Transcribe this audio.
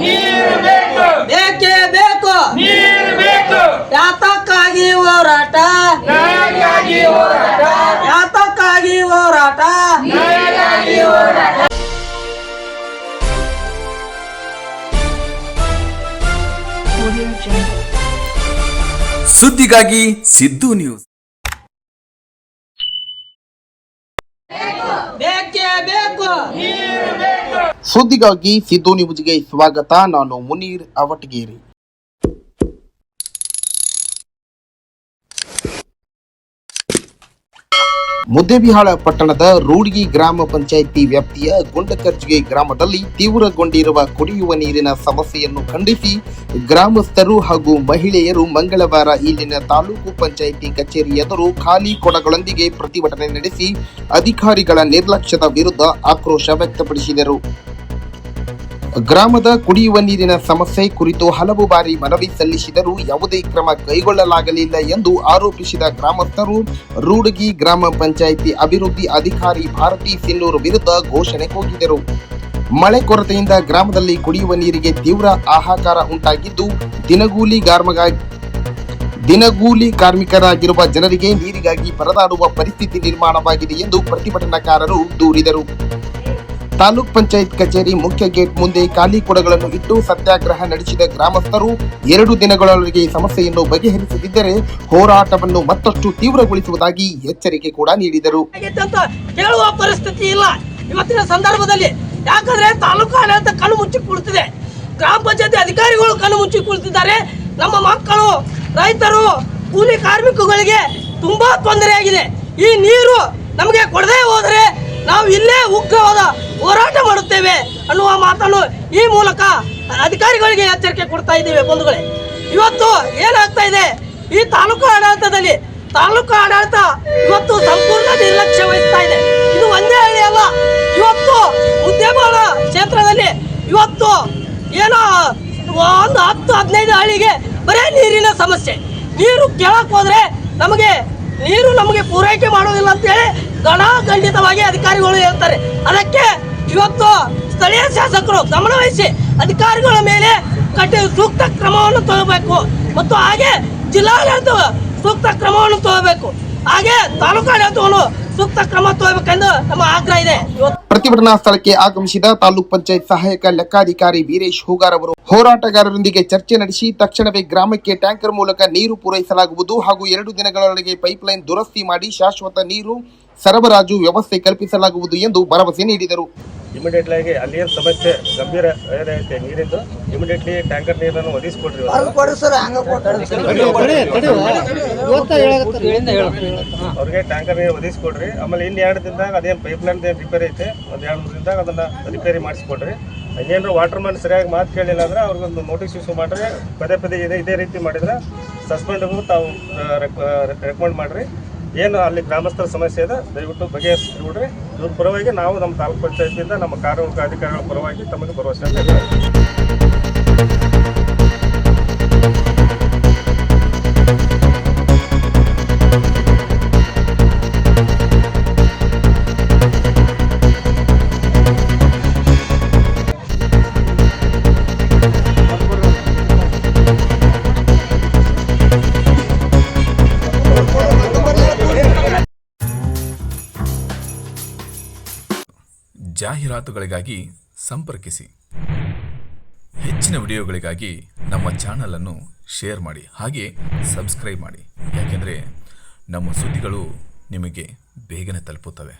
ನೀರು ಬೇಕು, ಬೇಕೇ ಬೇಕು, ನೀರು ಬೇಕು. ಯಾತಕ್ಕಾಗಿ ಹೋರಾಟ, ನ್ಯಾಯಕ್ಕಾಗಿ ಹೋರಾಟ, ಯಾತಕ್ಕಾಗಿ ಹೋರಾಟ. ನ್ಯಾಯಕ್ಕಾಗಿ ಹೋರಾಟ. ಸುದ್ದಿಗಾಗಿ ಸಿದ್ದು ನ್ಯೂಸ್. ಬೇಕೇ ಬೇಕು, ನೀರು ಬೇಕು. ಸುದ್ದಿಗಾಗಿ ಸಿದ್ದು ನ್ಯೂಸ್ಗೆ ಸ್ವಾಗತ. ನಾನು ಮುನೀರ್ ಅವಟಗೇರಿ. ಮುದ್ದೇಬಿಹಾಳ ಪಟ್ಟಣದ ರೂಡ್ಗಿ ಗ್ರಾಮ ಪಂಚಾಯಿತಿ ವ್ಯಾಪ್ತಿಯ ಗುಂಡಕರ್ಜಿಗೆ ಗ್ರಾಮದಲ್ಲಿ ತೀವ್ರಗೊಂಡಿರುವ ಕುಡಿಯುವ ನೀರಿನ ಸಮಸ್ಯೆಯನ್ನು ಖಂಡಿಸಿ ಗ್ರಾಮಸ್ಥರು ಹಾಗೂ ಮಹಿಳೆಯರು ಮಂಗಳವಾರ ಇಲ್ಲಿನ ತಾಲೂಕು ಪಂಚಾಯಿತಿ ಕಚೇರಿ ಎದುರು ಖಾಲಿ ಕೊಡಗಳೊಂದಿಗೆ ಪ್ರತಿಭಟನೆ ನಡೆಸಿ ಅಧಿಕಾರಿಗಳ ನಿರ್ಲಕ್ಷ್ಯದ ವಿರುದ್ಧ ಆಕ್ರೋಶ ವ್ಯಕ್ತಪಡಿಸಿದರು. ಗ್ರಾಮದ ಕುಡಿಯುವ ನೀರಿನ ಸಮಸ್ಯೆ ಕುರಿತು ಹಲವು ಬಾರಿ ಮನವಿ ಸಲ್ಲಿಸಿದರೂ ಯಾವುದೇ ಕ್ರಮ ಕೈಗೊಳ್ಳಲಾಗಲಿಲ್ಲ ಎಂದು ಆರೋಪಿಸಿದ ಗ್ರಾಮಸ್ಥರು ರೂಡಗಿ ಗ್ರಾಮ ಪಂಚಾಯಿತಿ ಅಭಿವೃದ್ಧಿ ಅಧಿಕಾರಿ ಭಾರತಿ ಸಿನ್ನೂರು ವಿರುದ್ಧ ಘೋಷಣೆ ಕೂಗಿದರು. ಮಳೆ ಕೊರತೆಯಿಂದ ಗ್ರಾಮದಲ್ಲಿ ಕುಡಿಯುವ ನೀರಿಗೆ ತೀವ್ರ ಹಾಹಾಕಾರ ಉಂಟಾಗಿದ್ದು ದಿನಗೂಲಿ ಕಾರ್ಮಿಕರಾಗಿರುವ ಜನರಿಗೆ ನೀರಿಗಾಗಿ ಪರದಾಡುವ ಪರಿಸ್ಥಿತಿ ನಿರ್ಮಾಣವಾಗಿದೆ ಎಂದು ಪ್ರತಿಭಟನಾಕಾರರು ದೂರಿದರು. ತಾಲೂಕ್ ಪಂಚಾಯತ್ ಕಚೇರಿ ಮುಖ್ಯ ಗೇಟ್ ಮುಂದೆ ಖಾಲಿ ಕೊಡಗಳನ್ನು ಇಟ್ಟು ಸತ್ಯಾಗ್ರಹ ನಡೆಸಿದ ಗ್ರಾಮಸ್ಥರು 2 ದಿನಗಳವರೆಗೆ ಸಮಸ್ಯೆಯನ್ನು ಬಗೆಹರಿಸದಿದ್ದರೆ ಹೋರಾಟವನ್ನು ಮತ್ತಷ್ಟು ತೀವ್ರಗೊಳಿಸುವುದಾಗಿ ಎಚ್ಚರಿಕೆ ಕೂಡ ನೀಡಿದರು. ಕೇಳುವ ಪರಿಸ್ಥಿತಿ ಇಲ್ಲ ಇವತ್ತಿನ ಸಂದರ್ಭದಲ್ಲಿ. ಯಾಕಂದ್ರೆ ತಾಲೂಕು ಆಡಳಿತ ಕಣ್ಣು ಮುಚ್ಚಿ ಕುಳಿತಿದೆ, ಗ್ರಾಮ ಪಂಚಾಯತಿ ಅಧಿಕಾರಿಗಳು ಕಣ್ಣು ಮುಚ್ಚಿ ಕುಳಿತಿದ್ದಾರೆ. ನಮ್ಮ ಮಕ್ಕಳು, ರೈತರು, ಕೂಲಿ ಕಾರ್ಮಿಕಗಳಿಗೆ ತುಂಬಾ ತೊಂದರೆಯಾಗಿದೆ. ಈ ನೀರು ನಮಗೆ ಕೊಡದೇ ಹೋದರೆ ನಾವು ಇಲ್ಲೇ ಉಗ್ರವಾದ ಹೋರಾಟ ಮಾಡುತ್ತೇವೆ ಅನ್ನುವ ಮಾತನ್ನು ಈ ಮೂಲಕ ಅಧಿಕಾರಿಗಳಿಗೆ ಎಚ್ಚರಿಕೆ ಕೊಡ್ತಾ ಇದ್ದೇವೆ. ಬಂಧುಗಳೇ, ಇವತ್ತು ಏನಾಗ್ತಾ ಇದೆ, ಈ ತಾಲೂಕು ಆಡಳಿತ ಇವತ್ತು ಸಂಪೂರ್ಣ ನಿರ್ಲಕ್ಷ್ಯ ವಹಿಸ್ತಾ ಇದೆ. ಇದು ಒಂದೇ ಹಳ್ಳಿ ಅಲ್ಲ, ಇವತ್ತು ಮುದ್ದೇಬಿಹಾಳ ಕ್ಷೇತ್ರದಲ್ಲಿ ಇವತ್ತು ಏನೋ ಒಂದು 10-15 ಹಳ್ಳಿಗೆ ಬರೇ ನೀರಿನ ಸಮಸ್ಯೆ. ನೀರು ಕೇಳಕ್ ಹೋದ್ರೆ ನೀರು ನಮಗೆ ಪೂರೈಕೆ ಮಾಡೋದಿಲ್ಲ ಅಂತೇಳಿ ಖಂಡಿತವಾಗಿ ಅಧಿಕಾರಿಗಳು ಹೇಳ್ತಾರೆ. ಅದಕ್ಕೆ ಇವತ್ತು ಸ್ಥಳೀಯ ಶಾಸಕರು ಗಮನವಹಿಸಿ ಅಧಿಕಾರಿಗಳ ಮೇಲೆ ಸೂಕ್ತ ಕ್ರಮವನ್ನು ತಗೋಬೇಕು ಮತ್ತು ಹಾಗೆ ಜಿಲ್ಲಾಡಳಿತ ಸೂಕ್ತ ಕ್ರಮವನ್ನು ತಗೋಬೇಕು, ಹಾಗೆ ತಾಲೂಕು ಆಡಳಿತವನ್ನು ಸೂಕ್ತ ಕ್ರಮ ತಗೋಬೇಕೆಂದು ನಮ್ಮ ಆಗ್ರಹ ಇದೆ. ಪ್ರತಿಭಟನಾ ಸ್ಥಳಕ್ಕೆ ಆಗಮಿಸಿದ ತಾಲೂಕ್ ಪಂಚಾಯತ್ ಸಹಾಯಕ ಲೆಕ್ಕಾಧಿಕಾರಿ ವೀರೇಶ್ ಹೂಗಾರ್ ಅವರು ಹೋರಾಟಗಾರರೊಂದಿಗೆ ಚರ್ಚೆ ನಡೆಸಿ ತಕ್ಷಣವೇ ಗ್ರಾಮಕ್ಕೆ ಟ್ಯಾಂಕರ್ ಮೂಲಕ ನೀರು ಪೂರೈಸಲಾಗುವುದು ಹಾಗೂ 2 ದಿನಗಳೊಳಗೆ ಪೈಪ್ಲೈನ್ ದುರಸ್ತಿ ಮಾಡಿ ಶಾಶ್ವತ ನೀರು ಸರಬರಾಜು ವ್ಯವಸ್ಥೆ ಕಲ್ಪಿಸಲಾಗುವುದು ಎಂದು ಭರವಸೆ ನೀಡಿದರು. ಇಮಿಡಿಯೇಟ್ಲಿ ಆಗಿ ಅಲ್ಲಿ ಏನು ಸಮಸ್ಯೆ ಗಂಭೀರ ಏನೈತೆ ನೀರಿಂದು ಇಮಿಡಿಯೇಟ್ಲಿ ಟ್ಯಾಂಕರ್ ನೀರನ್ನು ಒದಗಿಸ್ಕೊಡ್ರಿ. ಅವ್ರಿಗೆ ಟ್ಯಾಂಕರ್ ನೀರು ಒದಗಿಸ್ಕೊಡ್ರಿ. ಆಮೇಲೆ ಇನ್ನು 2 ದಿನದಾಗ ಅದೇನು ಪೈಪ್ಲೈನ್ ರಿಪೇರಿ ಐತೆ, ಒಂದು 2-3 ದಿನದಾಗ ಅದನ್ನ ರಿಪೇರಿ ಮಾಡಿಸ್ಕೊಡ್ರಿ. ಇನ್ನೇನು ವಾಟರ್ ಮ್ಯಾನ್ ಸರಿಯಾಗಿ ಮಾತು ಕೇಳಿಲ್ಲ ಅಂದ್ರೆ ಅವ್ರಿಗೊಂದು ನೋಟಿಸ್ ಇಶ್ಯೂ ಮಾಡ್ರಿ. ಪದೇ ಇದೇ ರೀತಿ ಮಾಡಿದ್ರೆ ಸಸ್ಪೆಂಡ್ಗೂ ತಾವು ರೆಕಮೆಂಡ್ ಮಾಡಿರಿ. ಏನು ಅಲ್ಲಿ ಗ್ರಾಮಸ್ಥರ ಸಮಸ್ಯೆ ಇದೆ ದಯವಿಟ್ಟು ಬಗೆಹರಿಸಿಬಿಡ್ರಿ. ಇವ್ರ ಪರವಾಗಿ ನಾವು ನಮ್ಮ ತಾಲೂಕು ಪಂಚಾಯತಿಯಿಂದ ನಮ್ಮ ಕಾರ್ಯನಿರ್ವಾಹಕ ಅಧಿಕಾರಿಗಳ ಪರವಾಗಿ ತಮಗೆ ಭರವಸೆ ನೀಡ್ತೀವಿ. ಜಾಹೀರಾತುಗಳಿಗಾಗಿ ಸಂಪರ್ಕಿಸಿ. ಹೆಚ್ಚಿನ ವಿಡಿಯೋಗಳಿಗಾಗಿ ನಮ್ಮ ಚಾನಲನ್ನು ಶೇರ್ ಮಾಡಿ, ಹಾಗೆ ಸಬ್ಸ್ಕ್ರೈಬ್ ಮಾಡಿ. ಯಾಕೆಂದರೆ ನಮ್ಮ ಸುದ್ದಿಗಳು ನಿಮಗೆ ಬೇಗನೆ ತಲುಪುತ್ತವೆ.